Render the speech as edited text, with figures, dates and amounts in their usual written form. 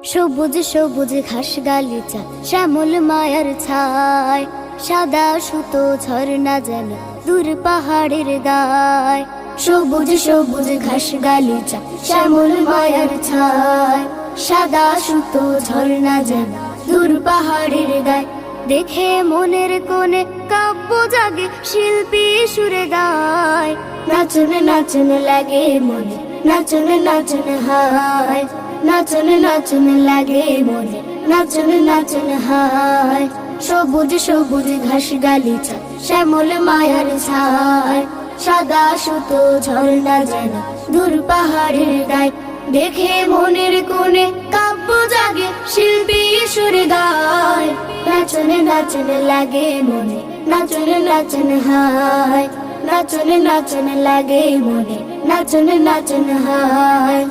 সবুজ সবুজ ঘাস গালিচা শ্যামল মায়ার ছায়, সাদা সুতো ঝর্ণা যেন দূর পাহাড়ের গায়। সবুজ সবুজ ঘাস গালিচা শ্যামল মায়ার ছায়, সাদা সুতো ঝর্ণা যেন দূর পাহাড়ের গায়। দেখে মনের কোণে কাব্য জাগে, শিল্পী সুরে গায়। নাচন নাচন লাগে মনে, নাচন নাচন হায়, নাচন নাচন লাগে মনে, নাচন নাচন হায়। সবুজ সবুজ ঘাস গালিচা শ্যামল মায়ার ছায়, সাদা সুতো ঝর্ণা যেন দূর পাহাড়ের গায়। দেখে মনের কোণে কাব্য জাগে, শিল্পী সুরে গায়। নাচন নাচন লাগে মনে, নাচন নাচন হায়, নাচন নাচন লাগে মনে, নাচন নাচন হায়।